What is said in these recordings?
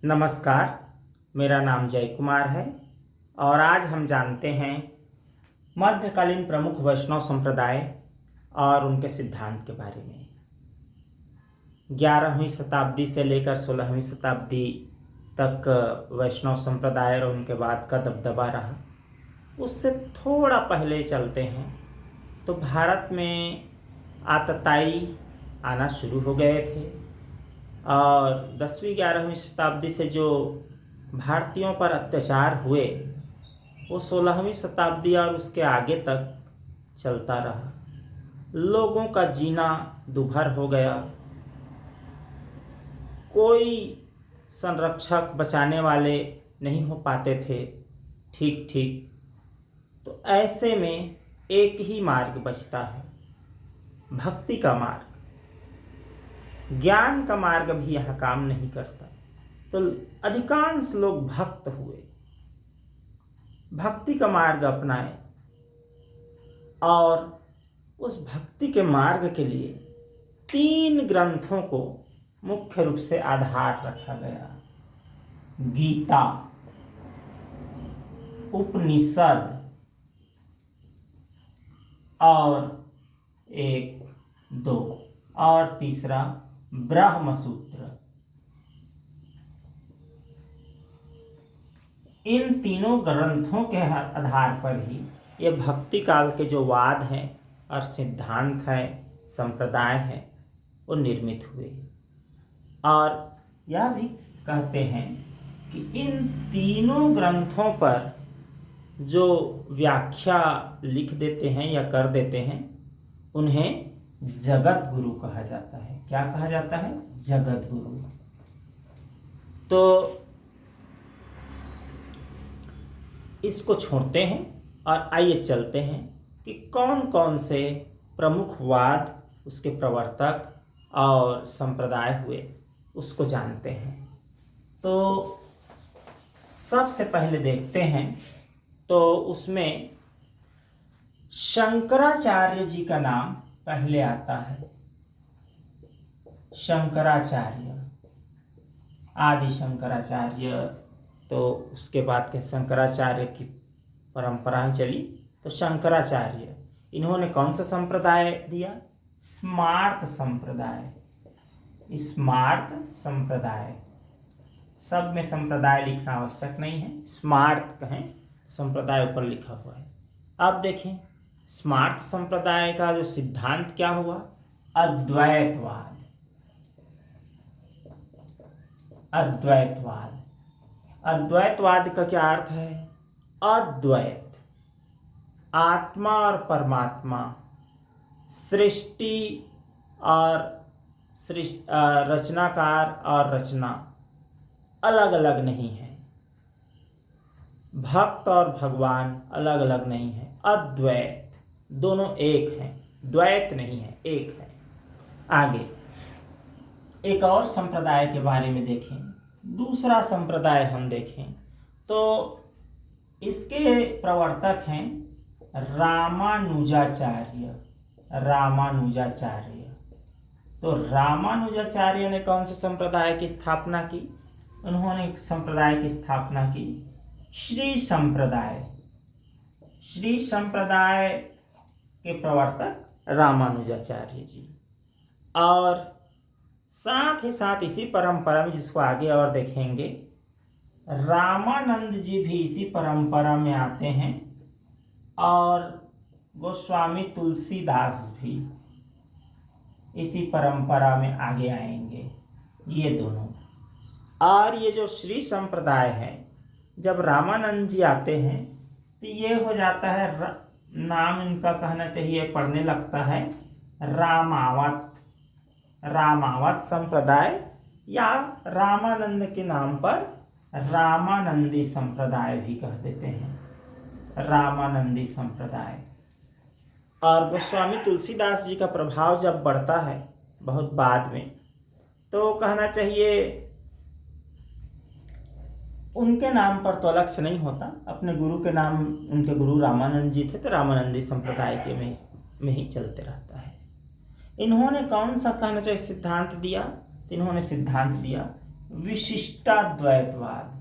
नमस्कार। मेरा नाम जय कुमार है और आज हम जानते हैं मध्यकालीन प्रमुख वैष्णव संप्रदाय और उनके सिद्धांत के बारे में। 11वीं शताब्दी से लेकर 16वीं शताब्दी तक वैष्णव संप्रदाय और उनके बाद का दबदबा रहा। उससे थोड़ा पहले चलते हैं तो भारत में आतताई आना शुरू हो गए थे और 10वीं 11वीं शताब्दी से जो भारतीयों पर अत्याचार हुए वो 16वीं शताब्दी और उसके आगे तक चलता रहा। लोगों का जीना दुभर हो गया, कोई संरक्षक बचाने वाले नहीं हो पाते थे ठीक ठीक। तो ऐसे में एक ही मार्ग बचता है, भक्ति का मार्ग। ज्ञान का मार्ग भी यहाँ काम नहीं करता, तो अधिकांश लोग भक्त हुए, भक्ति का मार्ग अपनाए और उस भक्ति के मार्ग के लिए 3 ग्रंथों को मुख्य रूप से आधार रखा गया। गीता, उपनिषद और एक दो और तीसरा ब्रह्मसूत्र। इन तीनों ग्रंथों के आधार पर ही ये भक्ति काल के जो वाद हैं और सिद्धांत हैं, संप्रदाय हैं, वो निर्मित हुए। और यह भी कहते हैं कि इन तीनों ग्रंथों पर जो व्याख्या लिख देते हैं या कर देते हैं उन्हें जगत गुरु कहा जाता है। क्या कहा जाता है? जगत गुरु। तो इसको छोड़ते हैं और आइए चलते हैं कि कौन कौन से प्रमुख वाद, उसके प्रवर्तक और संप्रदाय हुए, उसको जानते हैं। तो सबसे पहले देखते हैं तो उसमें शंकराचार्य जी का नाम पहले आता है। शंकराचार्य, आदि शंकराचार्य, तो उसके बाद के शंकराचार्य की परंपरा चली। तो शंकराचार्य इन्होंने कौन सा संप्रदाय दिया? स्मार्त संप्रदाय। स्मार्त संप्रदाय, सब में संप्रदाय लिखना आवश्यक नहीं है, स्मार्त कहें, संप्रदाय ऊपर लिखा हुआ है। अब देखें स्मार्त संप्रदाय का जो सिद्धांत क्या हुआ? अद्वैतवाद। अद्वैतवाद, अद्वैतवाद का क्या अर्थ है? अद्वैत, आत्मा और परमात्मा, सृष्टि और रचनाकार और रचना अलग अलग नहीं है, भक्त और भगवान अलग अलग नहीं है। अद्वैत, दोनों एक हैं, द्वैत नहीं है, एक है। आगे एक और संप्रदाय के बारे में देखें, दूसरा संप्रदाय हम देखें तो इसके प्रवर्तक हैं रामानुजाचार्य। रामानुजाचार्य, तो रामानुजाचार्य ने कौन से संप्रदाय की स्थापना की? उन्होंने एक संप्रदाय की स्थापना की, श्री संप्रदाय। श्री संप्रदाय के प्रवर्तक रामानुजाचार्य जी। और साथ ही साथ इसी परंपरा में, जिसको आगे और देखेंगे, रामानंद जी भी इसी परंपरा में आते हैं और गोस्वामी तुलसीदास भी इसी परंपरा में आगे आएंगे, ये दोनों। और ये जो श्री संप्रदाय है, जब रामानंद जी आते हैं तो ये हो जाता है, नाम इनका कहना चाहिए, पढ़ने लगता है रामावत। रामावत संप्रदाय या रामानंद के नाम पर रामानंदी संप्रदाय भी कह देते हैं, रामानंदी संप्रदाय। और गोस्वामी तुलसीदास जी का प्रभाव जब बढ़ता है बहुत बाद में, तो कहना चाहिए उनके नाम पर तो अलग से नहीं होता, अपने गुरु के नाम, उनके गुरु रामानंद जी थे, तो रामानंदी संप्रदाय के में ही चलते रहता है। इन्होंने कौन सा कहना चाहिए सिद्धांत दिया? इन्होंने सिद्धांत दिया विशिष्टाद्वैतवाद।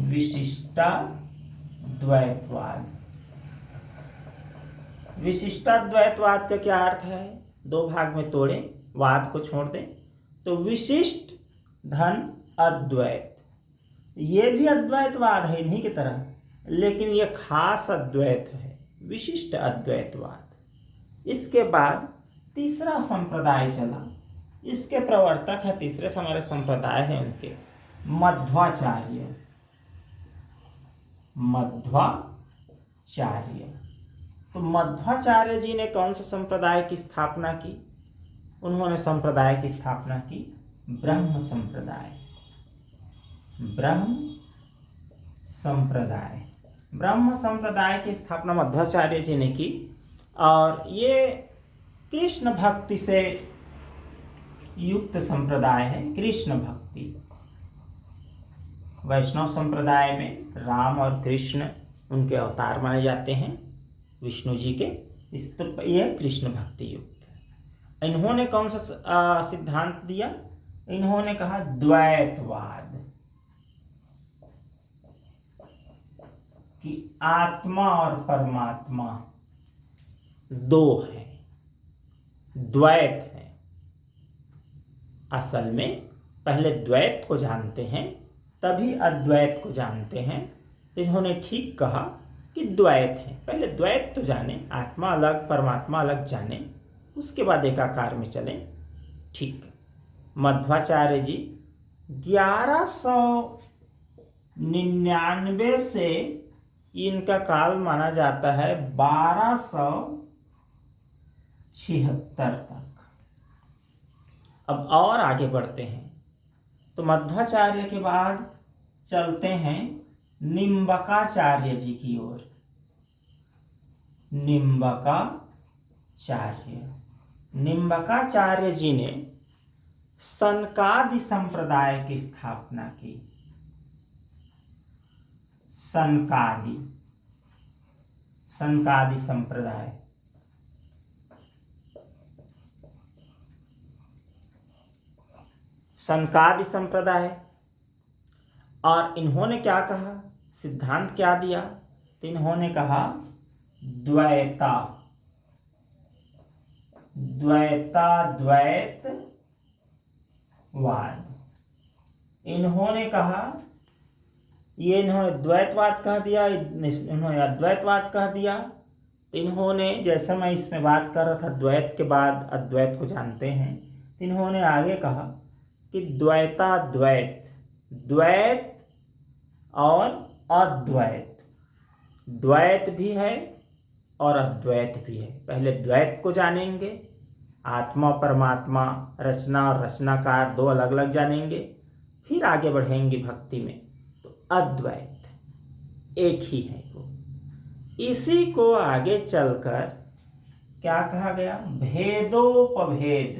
विशिष्टाद्वैतवाद। विशिष्टाद्वैतवाद का क्या अर्थ है? दो भाग में तोड़े, वाद को छोड़ दें तो विशिष्ट धन अद्वैत, ये भी अद्वैतवाद है इन्हीं की तरह, लेकिन ये खास अद्वैत है, विशिष्ट अद्वैतवाद। इसके बाद तीसरा संप्रदाय चला, इसके प्रवर्तक है, तीसरे हमारे संप्रदाय है उनके मध्वाचार्य। मध्वाचार्य, तो मध्वाचार्य जी ने कौन से संप्रदाय की स्थापना की? उन्होंने संप्रदाय की स्थापना की ब्रह्म संप्रदाय। ब्रह्म संप्रदाय, ब्रह्म संप्रदाय की स्थापना मध्वाचार्य जी ने की, और ये कृष्ण भक्ति से युक्त संप्रदाय है। कृष्ण भक्ति, वैष्णव संप्रदाय में राम और कृष्ण उनके अवतार माने जाते हैं, विष्णु जी के, इस तो यह कृष्ण भक्ति युक्त है। इन्होंने कौन सा सिद्धांत दिया? इन्होंने कहा द्वैतवाद, कि आत्मा और परमात्मा दो हैं, द्वैत है। असल में पहले द्वैत को जानते हैं तभी अद्वैत को जानते हैं। इन्होंने ठीक कहा कि द्वैत है, पहले द्वैत तो जाने, आत्मा अलग परमात्मा अलग जाने, उसके बाद एकाकार में चलें। ठीक। मध्वाचार्य जी 1199 से इनका काल माना जाता है 1276 तक। अब और आगे बढ़ते हैं तो मध्वाचार्य के बाद चलते हैं निम्बकाचार्य जी की ओर। निम्बकाचार्य जी ने सनकादि संप्रदाय की स्थापना की। सनकादि संप्रदाय, सनकादि संप्रदाय। और इन्होंने क्या कहा, सिद्धांत क्या दिया? तो इन्होंने कहा द्वैतवाद। इन्होंने कहा, ये इन्होंने द्वैतवाद कह दिया, इन्होंने अद्वैतवाद कह दिया। इन्होंने, जैसे मैं इसमें बात कर रहा था द्वैत के बाद अद्वैत को जानते हैं, इन्होंने आगे कहा कि द्वैताद्वैत, द्वैत और अद्वैत, द्वैत भी है और अद्वैत भी है। पहले द्वैत को जानेंगे, आत्मा परमात्मा, रचना और रचनाकार दो अलग अलग जानेंगे, फिर आगे बढ़ेंगे भक्ति में तो अद्वैत एक ही है वो। इसी को आगे चलकर क्या कहा गया? भेदोपभेद।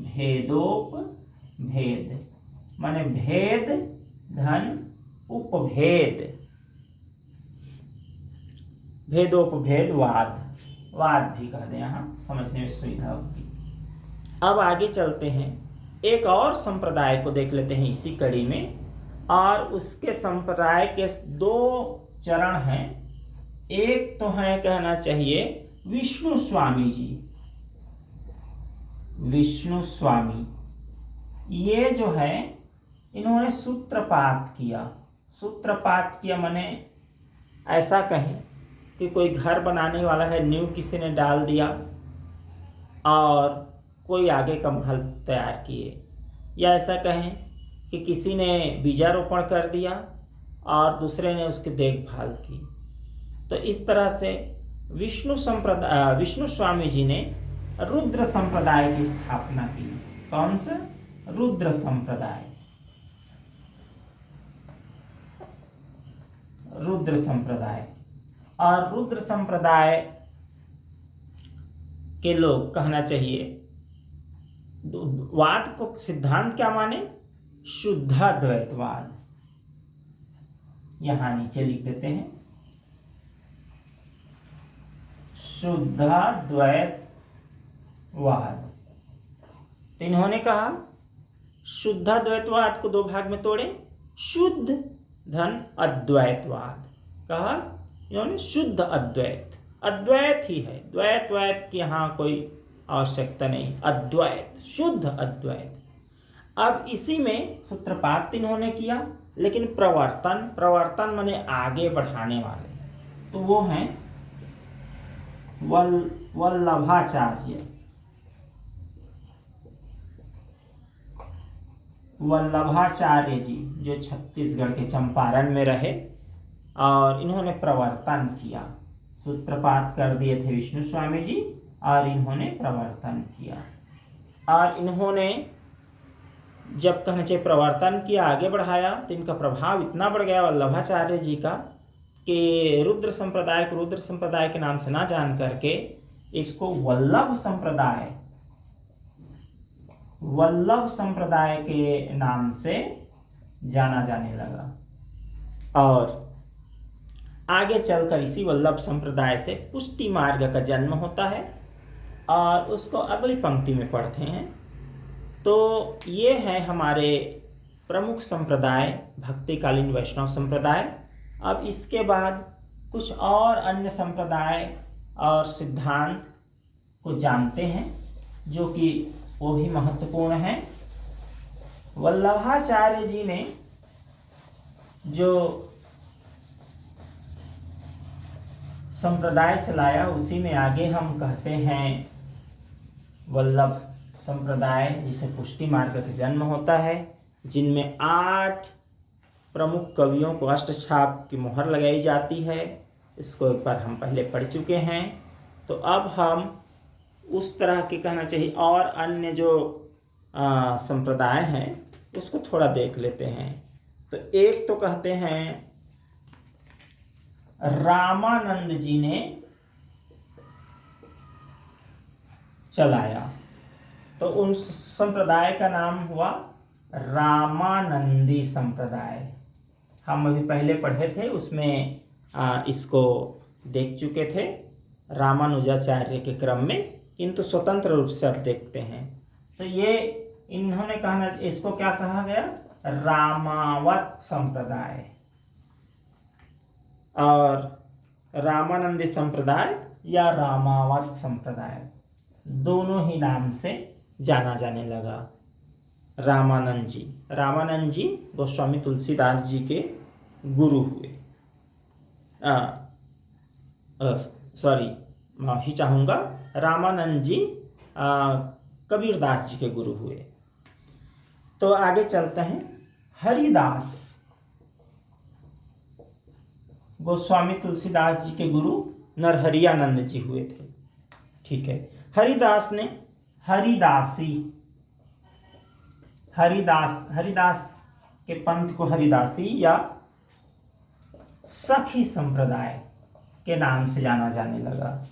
भेदोपभेद माने भेद धन उपभेद, भेदोपभेदवाद, वाद भी कह दें, यहाँ समझने में सुविधा होगी। अब आगे चलते हैं, एक और संप्रदाय को देख लेते हैं इसी कड़ी में, और उसके संप्रदाय के दो चरण हैं। एक तो है, कहना चाहिए, विष्णु स्वामी जी। विष्णु स्वामी ये जो है, इन्होंने सूत्रपात किया। सूत्रपात किया माने ऐसा कहें कि कोई घर बनाने वाला है, नींव किसी ने डाल दिया और कोई आगे का महल तैयार किए, या ऐसा कहें कि किसी ने बीजारोपण कर दिया और दूसरे ने उसकी देखभाल की। तो इस तरह से विष्णु स्वामी जी ने रुद्र संप्रदाय की स्थापना की। कौन सा? रुद्र संप्रदाय। रुद्र संप्रदाय, और रुद्र संप्रदाय के लोग, कहना चाहिए, वाद को सिद्धांत क्या माने? शुद्धाद्वैतवाद। यहां नीचे लिख देते हैं, शुद्धाद्वैतवाद। तो इन्होंने कहा शुद्धाद्वैतवाद को दो भाग में तोड़े, शुद्ध धन अद्वैतवाद। कहा इन्होंने शुद्ध अद्वैत, अद्वैत ही है, द्वैत वैत की यहाँ कोई आवश्यकता नहीं, अद्वैत, शुद्ध अद्वैत। अब इसी में सूत्रपात इन्होंने किया, लेकिन प्रवर्तन, प्रवर्तन माने आगे बढ़ाने वाले, तो वो हैं वल्लभाचार्य। वल्लभाचार्य जी जो छत्तीसगढ़ के चंपारण में रहे और इन्होंने प्रवर्तन किया। सूत्रपात कर दिए थे विष्णु स्वामी जी और इन्होंने प्रवर्तन किया। और इन्होंने जब कहना चाहिए प्रवर्तन किया, आगे बढ़ाया, तो इनका प्रभाव इतना बढ़ गया वल्लभाचार्य जी का कि रुद्र संप्रदाय को रुद्र संप्रदाय के नाम से ना जान करके इसको वल्लभ संप्रदाय, वल्लभ संप्रदाय के नाम से जाना जाने लगा। और आगे चलकर इसी वल्लभ संप्रदाय से पुष्टि मार्ग का जन्म होता है और उसको अगली पंक्ति में पढ़ते हैं। तो ये है हमारे प्रमुख संप्रदाय भक्तिकालीन वैष्णव संप्रदाय। अब इसके बाद कुछ और अन्य संप्रदाय और सिद्धांत को जानते हैं जो कि वो भी महत्वपूर्ण है। वल्लभाचार्य जी ने जो संप्रदाय चलाया उसी में आगे हम कहते हैं वल्लभ संप्रदाय, जिसे पुष्टि मार्ग का जन्म होता है, जिनमें 8 प्रमुख कवियों को अष्टछाप की मोहर लगाई जाती है। इसको एक बार हम पहले पढ़ चुके हैं। तो अब हम उस तरह के कहना चाहिए और अन्य जो संप्रदाय हैं उसको थोड़ा देख लेते हैं। तो एक तो कहते हैं रामानंद जी ने चलाया, तो उन संप्रदाय का नाम हुआ रामानंदी संप्रदाय। हम अभी पहले पढ़े थे, उसमें इसको देख चुके थे रामानुजाचार्य के क्रम में, किंतु स्वतंत्र रूप से अब देखते हैं। तो ये इन्होंने कहना, इसको क्या कहा गया, रामावत संप्रदाय। और रामानंदी संप्रदाय या रामावत संप्रदाय दोनों ही नाम से जाना जाने लगा। रामानंद जी गोस्वामी तुलसीदास जी के गुरु हुए। माफी चाहूँगा, रामानंद जी कबीरदास जी के गुरु हुए। तो आगे चलते हैं। हरिदास गोस्वामी तुलसीदास जी के गुरु नरहरियानंद जी हुए थे। ठीक है। हरिदास ने हरिदास के पंथ को हरिदासी या सखी संप्रदाय के नाम से जाना जाने लगा।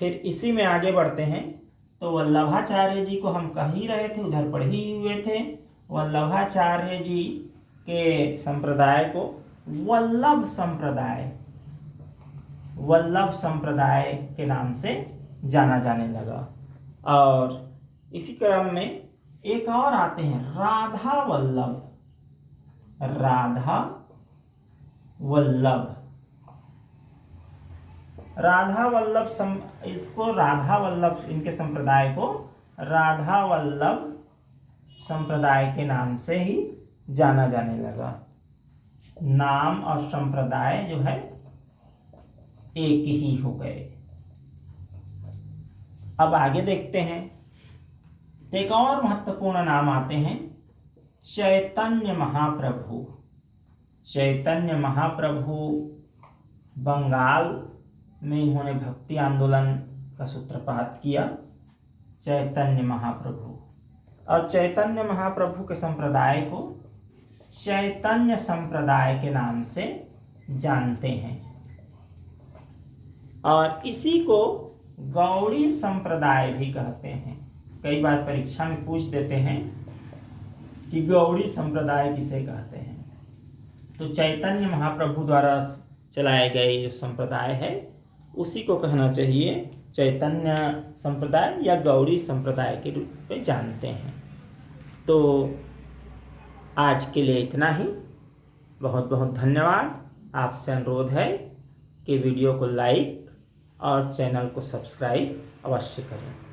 फिर इसी में आगे बढ़ते हैं। तो वल्लभाचार्य जी को हम कह ही रहे थे, उधर पढ़ ही हुए थे। वल्लभाचार्य जी के संप्रदाय को वल्लभ संप्रदाय के नाम से जाना जाने लगा। और इसी क्रम में एक और आते हैं राधा वल्लभ इनके संप्रदाय को राधा वल्लभ संप्रदाय के नाम से ही जाना जाने लगा। नाम और संप्रदाय जो है एक ही हो गए। अब आगे देखते हैं। एक और महत्वपूर्ण नाम आते हैं चैतन्य महाप्रभु। बंगाल में इन्होंने भक्ति आंदोलन का सूत्रपात किया, चैतन्य महाप्रभु। और चैतन्य महाप्रभु के संप्रदाय को चैतन्य संप्रदाय के नाम से जानते हैं। और इसी को गौड़ी संप्रदाय भी कहते हैं। कई बार परीक्षा में पूछ देते हैं कि गौड़ी संप्रदाय किसे कहते हैं। तो चैतन्य महाप्रभु द्वारा चलाए गए जो संप्रदाय है उसी को कहना चाहिए चैतन्य संप्रदाय या गौड़ी संप्रदाय के रूप में जानते हैं। तो आज के लिए इतना ही। बहुत बहुत धन्यवाद। आपसे अनुरोध है कि वीडियो को लाइक और चैनल को सब्सक्राइब अवश्य करें।